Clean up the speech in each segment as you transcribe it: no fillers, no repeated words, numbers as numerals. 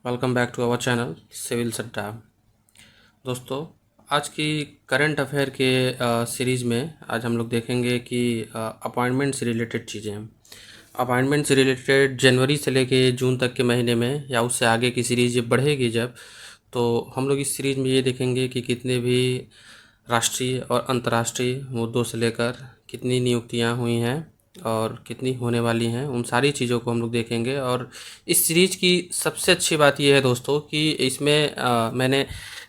Welcome back to our channel civil Satta. दोस्तों, आज की करंट अफेयर के सीरीज़ में आज हम लोग देखेंगे कि अपॉइंटमेंट से रिलेटेड चीज़ें। अपॉइंटमेंट से रिलेटेड जनवरी से लेके जून तक के महीने में या उससे आगे की सीरीज़ जब बढ़ेगी तो हम लोग इस सीरीज़ में ये देखेंगे कि कितने भी राष्ट्रीय और अंतर्राष्ट्रीय मुद्दों से लेकर कितनी नियुक्तियाँ हुई हैं और कितनी होने वाली हैं, उन सारी चीज़ों को हम लोग देखेंगे। और इस सीरीज़ की सबसे अच्छी बात ये है दोस्तों कि इसमें मैंने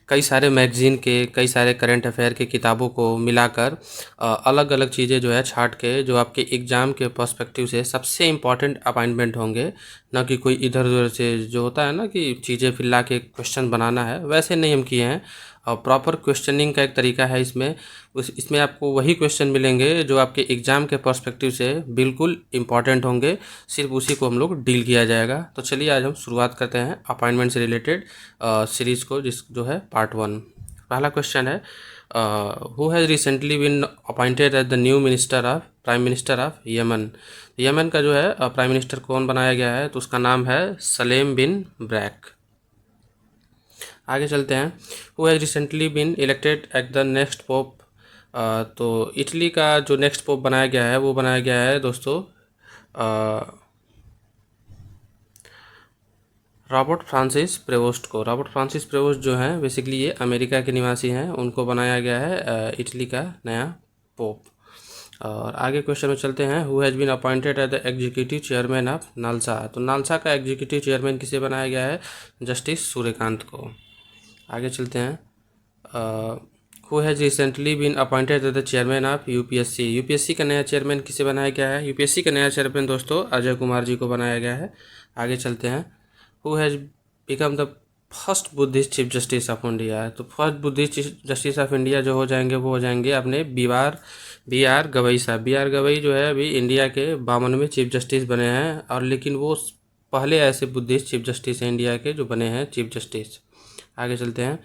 कई सारे मैगज़ीन के, कई सारे करंट अफेयर के किताबों को मिलाकर अलग अलग चीज़ें जो है छाँट के जो आपके एग्ज़ाम के पर्सपेक्टिव से सबसे इम्पॉर्टेंट अपॉइंटमेंट होंगे, ना कि कोई इधर उधर से जो होता है ना कि चीज़ें फिर ला के क्वेश्चन बनाना है, वैसे नहीं हम किए हैं। और प्रॉपर क्वेश्चनिंग का एक तरीका है इसमें आपको वही क्वेश्चन मिलेंगे जो आपके एग्ज़ाम के पर्सपेक्टिव से बिल्कुल इम्पॉर्टेंट होंगे, सिर्फ उसी को हम लोग डील किया जाएगा। तो चलिए आज हम शुरुआत करते हैं अपॉइंटमेंट से रिलेटेड सीरीज़ को, जो है पार्ट 1। पहला क्वेश्चन है, who has recently been appointed as the new prime minister of Yemen. Yemen का जो है प्राइम मिनिस्टर कौन बनाया गया है, तो उसका नाम है सलेम बिन ब्रैक। आगे चलते हैं, who has recently been elected at the next pope. तो इटली का जो नेक्स्ट पोप बनाया गया है वो बनाया गया है दोस्तों रॉबर्ट फ्रांसिस प्रेवोस्ट को। रॉबर्ट फ्रांसिस प्रेवोस्ट जो हैं बेसिकली ये अमेरिका के निवासी हैं, उनको बनाया गया है इटली का नया पोप। और आगे क्वेश्चन में चलते हैं, who has been appointed as the executive chairman of NALSA. तो नालसा का एग्जीक्यूटिव चेयरमैन किसे बनाया गया है, जस्टिस सूर्यकांत को। आगे चलते हैं, who has recently been appointed as the chairman of UPSC. UPSC का नया चेयरमैन किसे बनाया गया है, यूपीएससी का नया चेयरमैन दोस्तों अजय कुमार जी को बनाया गया है। आगे चलते हैं, who has become the first Buddhist chief justice of India. तो first Buddhist chief justice of India जो हो जाएंगे वो हो जाएंगे अपने बी आर गवई साहब। बी आर गवई जो है अभी इंडिया के 52वें चीफ जस्टिस बने हैं, और लेकिन वो पहले ऐसे बुद्धिस्ट चीफ जस्टिस हैं इंडिया के जो बने हैं चीफ जस्टिस। आगे चलते हैं,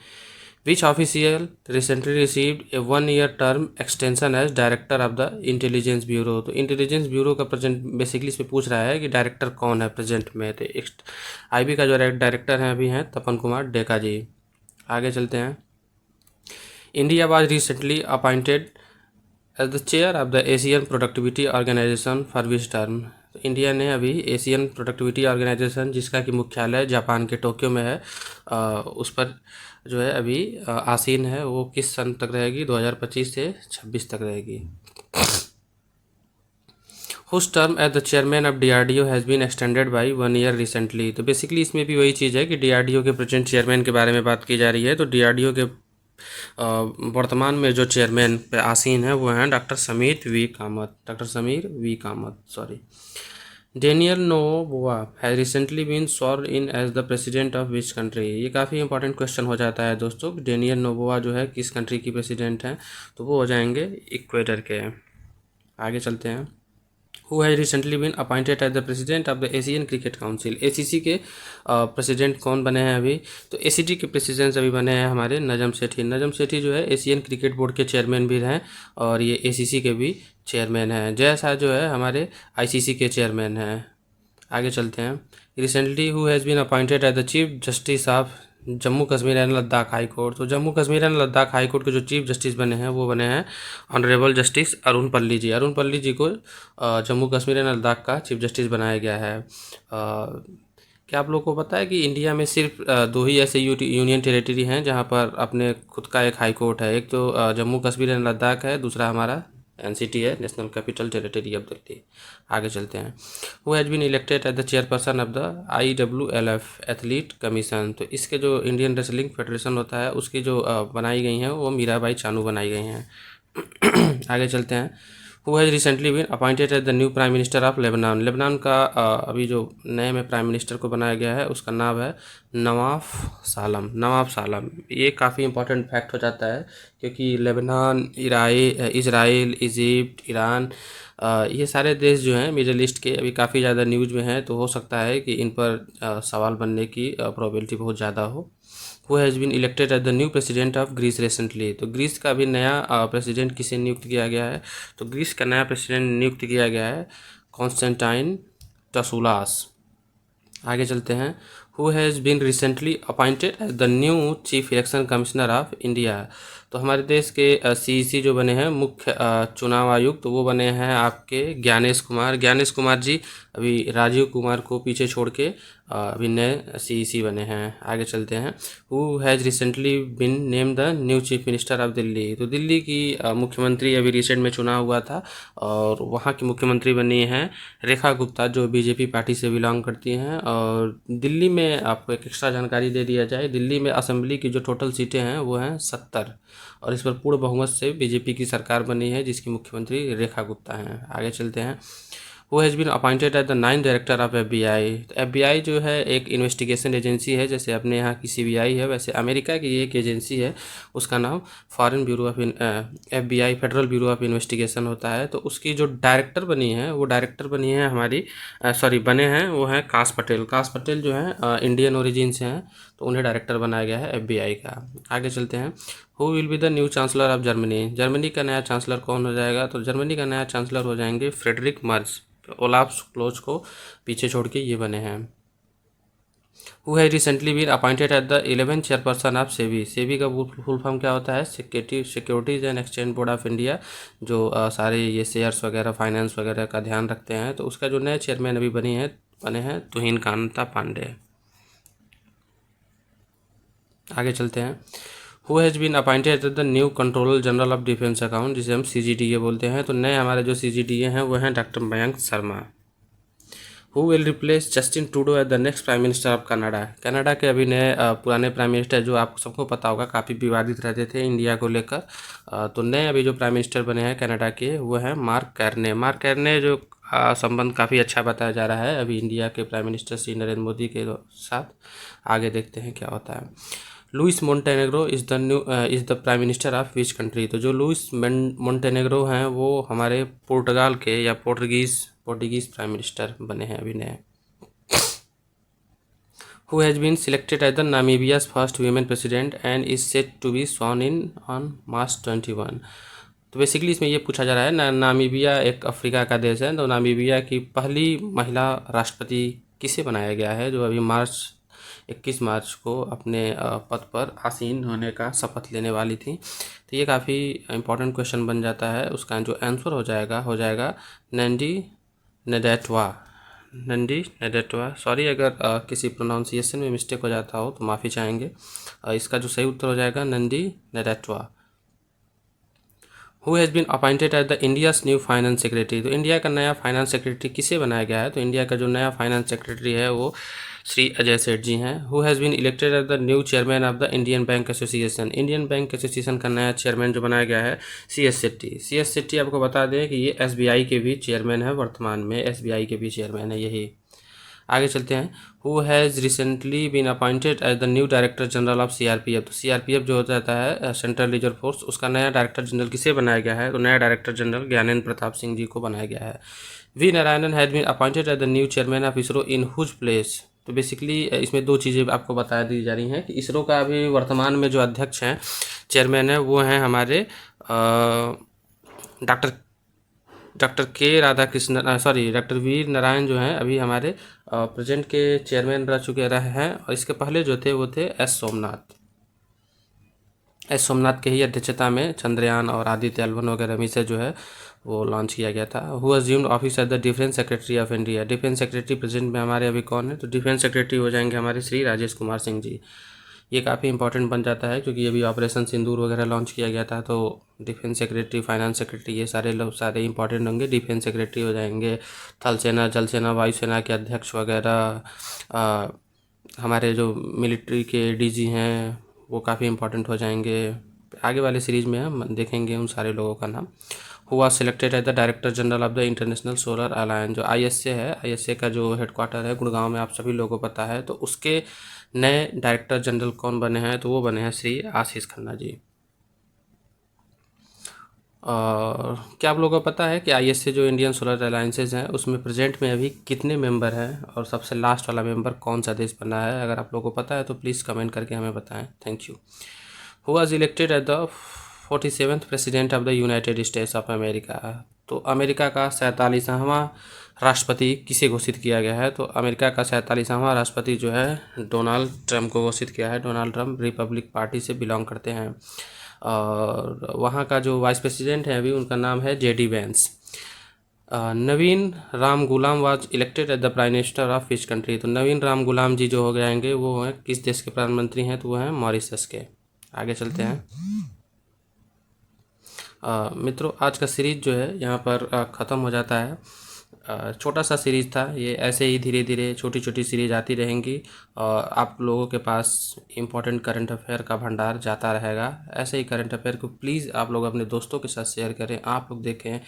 which official recently received a 1 year term extension as director of the Intelligence Bureau. तो इंटेलिजेंस ब्यूरो का प्रेजेंट बेसिकली इसमें पूछ रहा है कि डायरेक्टर कौन है प्रेजेंट में। तो आईबी का जो डायरेक्टर हैं अभी हैं तपन कुमार डेका जी। आगे चलते हैं, India was recently appointed as the chair of the Asian productivity organization for which term. तो इंडिया ने अभी एशियन प्रोडक्टिविटी ऑर्गेनाइजेशन, जिसका कि मुख्यालय जापान के टोक्यो में है, उस पर जो है अभी आसीन है। वो किस सन तक रहेगी, 2025 से 26 तक रहेगी। Whose term as the chairman of DRDO has been extended by 1 year recently. तो बेसिकली इसमें भी वही चीज़ है कि डीआरडीओ के प्रेजेंट चेयरमैन के बारे में बात की जा रही है। तो डीआरडीओ के वर्तमान में जो चेयरमैन पे आसीन है वो हैं doctor Sameer V Kamath, sorry. Daniel Noboa has recently been sworn in as the president of which country. ये काफ़ी इंपॉर्टेंट क्वेश्चन हो जाता है दोस्तों, डेनियल नोबोआ जो है किस कंट्री की प्रेसिडेंट हैं, तो वो हो जाएंगे इक्वेडर के। आगे चलते हैं, who has recently been appointed as the president of the Asian cricket council. ACC के प्रेसिडेंट कौन बने हैं अभी, तो एसीटी के प्रेसिडेंट अभी बने हैं हमारे नजम सेठी। नजम सेठी जो है एशियन क्रिकेट बोर्ड के चेयरमैन भी हैं, और ये एसीसी के भी चेयरमैन हैं। जय शाह जो है हमारे आईसीसी के चेयरमैन हैं। आगे चलते हैं, recently who has been appointed as the chief justice of Jammu Kashmir and Ladakh high court. तो Jammu Kashmir and Ladakh high court के जो चीफ जस्टिस बने हैं वो बने हैं ऑनरेबल जस्टिस अरुण पल्ली जी। अरुण पल्ली जी को जम्मू कश्मीर एंड लद्दाख का चीफ जस्टिस बनाया गया है। क्या आप लोग को पता है कि इंडिया में सिर्फ दो ही ऐसे यूनियन टेरिटरी हैं जहां पर अपने खुद का एक हाई कोर्ट है। एक तो जम्मू कश्मीर एंड लद्दाख है, दूसरा हमारा एनसीटी है, national capital territory of Delhi. आगे चलते हैं, who has been elected as the chairperson of the IWLF athlete commission. तो इसके जो इंडियन रेसलिंग फेडरेशन होता है उसकी जो बनाई गई हैं वो मीराबाई चानू बनाई गई हैं। आगे चलते हैं, who has recently been appointed as the new prime minister of Lebanon. Lebanon का अभी जो नए में प्राइम मिनिस्टर को बनाया गया है उसका नाम है नवाफ सालम। ये काफ़ी इंपॉर्टेंट फैक्ट हो जाता है क्योंकि लेबनान, इज़राइल, इजिप्ट, ईरान, ये सारे देश जो हैं मिडिल ईस्ट के अभी काफ़ी ज़्यादा न्यूज़ में हैं, तो हो सकता है कि इन पर सवाल बनने की प्रोबेबिलिटी बहुत ज़्यादा हो। Who has been elected as the new president of Greece recently. तो ग्रीस का भी नया प्रेसिडेंट किसे नियुक्त किया गया है, तो ग्रीस का नया प्रेसिडेंट नियुक्त किया गया है कॉन्स्टेंटाइन टसूलास। आगे चलते हैं, who has been recently appointed as the new chief election commissioner of India. तो हमारे देश के सीईसी जो बने हैं मुख्य चुनाव आयुक्त, तो वो बने हैं आपके ज्ञानेश कुमार। ज्ञानेश कुमार जी अभी राजीव कुमार को पीछे छोड़ के अभी नए सीईसी बने हैं। आगे चलते हैं। Who has recently been name the new chief minister of Delhi. तो दिल्ली की मुख्यमंत्री अभी रिसेंट में चुनाव हुआ था और वहाँ की मुख्यमंत्री बनी हैं रेखा गुप्ता, जो बीजेपी पार्टी से बिलोंग करती हैं। और दिल्ली में आपको एक एक्स्ट्रा जानकारी दे दिया जाए, दिल्ली में असेंबली की जो टोटल सीटें हैं वो हैं 70 और इस पर पूर्ण बहुमत से बीजेपी की सरकार बनी है जिसकी मुख्यमंत्री रेखा गुप्ता हैं। आगे चलते हैं। Who has been appointed as the 9th director of FBI. तो एफबीआई जो है एक इन्वेस्टिगेशन एजेंसी है, जैसे अपने यहाँ की सीबीआई है वैसे अमेरिका की एक एजेंसी है, उसका नाम foreign bureau of FBI federal bureau of investigation होता है। तो उसकी जो डायरेक्टर बनी है वो डायरेक्टर बनी है हमारी बने हैं वो हैं काश पटेल। काश पटेल जो हैं इंडियन ओरिजिन से हैं, तो उन्हें डायरेक्टर बनाया गया है एफबीआई का। आगे चलते हैं। Who will be the new chancellor of Germany. Germany का नया चांसलर कौन हो जाएगा? तो जर्मनी का नया चांसलर हो जाएंगे फ्रेडरिक मर्ज। ओलाफ क्लोज को पीछे छोड़ के ये बने हैं। Who has recently been appointed at the 11th chairperson of SEBI. SEBI का फुल फॉर्म क्या होता है? Securities and exchange board of India, जो सारे ये शेयर्स वगैरह फाइनेंस वगैरह का ध्यान रखते हैं। तो उसका जो नए चेयरमैन अभी बने हैं तुहिन कांता पांडे। आगे चलते हैं। Who has been appointed at the new controller general of defence account, जिसे हम सीजीडीए बोलते हैं। तो नए हमारे जो सीजीडीए हैं वो हैं doctor Mayank Sharma. Who will replace Justin Trudeau as the next prime minister of Canada. Canada के अभी नए पुराने प्राइम मिनिस्टर जो आपको सबको पता होगा काफ़ी विवादित रहते थे इंडिया को लेकर, तो नए अभी जो प्राइम मिनिस्टर बने हैं कनाडा के वो हैं मार्क कार्ने। मार्क कार्ने जो संबंध काफ़ी अच्छा बताया जा रहा है अभी इंडिया के प्राइम मिनिस्टर श्री नरेंद्र मोदी के साथ। आगे देखते हैं क्या होता है। Luis Montenegro is the prime minister of which country. तो जो लुइस मोंटेनेग्रो हैं वो हमारे पुर्तगाल के या पोर्टुगीज़ प्राइम मिनिस्टर बने हैं अभी नए। Who has been selected as the Namibia's first women president and is set to be sworn in on March 21। तो बेसिकली इसमें ये पूछा जा रहा है नामीबिया एक अफ्रीका का देश है, तो नामीबिया की पहली महिला राष्ट्रपति किसे बनाया गया है, जो अभी 21 मार्च को अपने पद पर आसीन होने का शपथ लेने वाली थी। तो ये काफ़ी इंपॉर्टेंट क्वेश्चन बन जाता है। उसका जो आंसर हो जाएगा नंदी नेडेटवा। सॉरी अगर किसी प्रोनाउंसिएशन में मिस्टेक हो जाता हो तो माफ़ी चाहेंगे। इसका जो सही उत्तर हो जाएगा Nandi Ndaitwah. Who has been appointed as the India's new finance secretary. तो इंडिया का नया फाइनेंस सेक्रेटरी किसे बनाया गया है? तो इंडिया का जो नया फाइनेंस सेक्रेटरी है वो श्री अजय सेठ जी हैं। Who has been elected as the new chairman of the Indian bank association. Indian bank association का नया चेयरमैन जो बनाया गया है CS सेट्टी। CS सेट्टी आपको बता दें कि ये SBI के भी चेयरमैन है, वर्तमान में SBI के भी चेयरमैन है यही। आगे चलते हैं। Who has recently been appointed as the new director general of CRPF। तो CRPF जो हो जाता है सेंट्रल रिजर्व फोर्स, उसका नया डायरेक्टर जनरल किसे बनाया गया है? तो नया डायरेक्टर जनरल ज्ञानेंद्र प्रताप सिंह जी को बनाया गया है। V Narayanan has been appointed as the new chairman of ISRO in whose place. तो बेसिकली इसमें दो चीज़ें आपको बता दी जा रही हैं कि इसरो का अभी वर्तमान में जो अध्यक्ष हैं चेयरमैन है वो हैं हमारे डॉक्टर डॉक्टर वी नारायण जो हैं अभी हमारे प्रेजेंट के चेयरमैन रह चुके रहे हैं। और इसके पहले जो थे वो थे एस सोमनाथ के ही अध्यक्षता में चंद्रयान और आदित्य L1 वगैरह में से जो है वो लॉन्च किया गया था। Who assumed office as the defence secretary of India. Defence secretary present में हमारे अभी कौन है? तो डिफेंस सेक्रेटरी हो जाएंगे हमारे श्री राजेश कुमार सिंह जी। ये काफ़ी इंपॉर्टेंट बन जाता है क्योंकि अभी ऑपरेशन सिंदूर वगैरह लॉन्च किया गया था, तो डिफेंस सेक्रेटरी, फाइनेंस सेक्रेटरी, ये सारे लोग सारे इंपॉर्टेंट होंगे। डिफेंस सेक्रेटरी हो जाएंगे थल सेना, जल सेना, वायुसेना के अध्यक्ष वगैरह। हमारे जो मिलिट्री के DG हैं वो काफ़ी इंपॉर्टेंट हो जाएंगे। आगे वाले सीरीज़ में हम देखेंगे उन सारे लोगों का नाम। Who was selected as the director general of the international solar alliance. जो ISA है, ISA का जो हेडक्वार्टर है गुड़गांव में, आप सभी लोगों को पता है। तो उसके नए डायरेक्टर जनरल कौन बने हैं? तो वो बने हैं श्री आशीष खन्ना जी। और क्या आप लोगों को पता है कि ISA जो इंडियन सोलर अलायंसेज हैं उसमें प्रेजेंट में अभी कितने मेंबर हैं और सबसे लास्ट वाला मेंबर कौन सा देश बना है? अगर आप लोगों को पता है तो प्लीज़ कमेंट करके हमें बताएं। Thank you. Who was elected as the 47th president of the United States of America. तो अमेरिका का 47वां राष्ट्रपति किसे घोषित किया गया है? तो अमेरिका का 47वां राष्ट्रपति जो है डोनाल्ड ट्रंप को घोषित किया है। डोनाल्ड ट्रंप रिपब्लिक पार्टी से बिलोंग करते हैं। और वहाँ का जो वाइस प्रेसिडेंट है अभी, उनका नाम है JD Vance. Navin Ramgoolam was elected as the prime minister of which country? तो नवीन राम गुलाम जी जो हो जाएंगे वो हैं किस देश के प्रधानमंत्री हैं? तो वो हैं मॉरिशस के। आगे चलते हैं। मित्रों, आज का सीरीज जो है यहाँ पर ख़त्म हो जाता है। छोटा सा सीरीज था ये, ऐसे ही धीरे धीरे छोटी छोटी सीरीज आती रहेंगी और आप लोगों के पास इम्पोर्टेंट करंट अफेयर का भंडार जाता रहेगा। ऐसे ही करंट अफेयर को प्लीज़ आप लोग अपने दोस्तों के साथ शेयर करें, आप लोग देखें।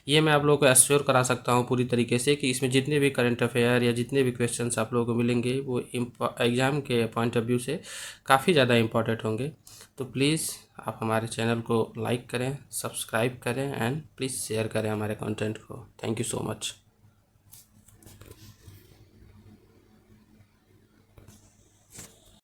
ये मैं आप लोगों को एश्योर करा सकता हूँ पूरी तरीके से कि इसमें जितने भी करंट अफेयर या जितने भी क्वेश्चंस आप लोगों को मिलेंगे वो एग्ज़ाम के पॉइंट ऑफ व्यू से काफ़ी ज़्यादा इम्पॉर्टेंट होंगे। तो प्लीज़ आप हमारे चैनल को लाइक करें, सब्सक्राइब करें एंड प्लीज़ शेयर करें हमारे कंटेंट को। Thank you so much.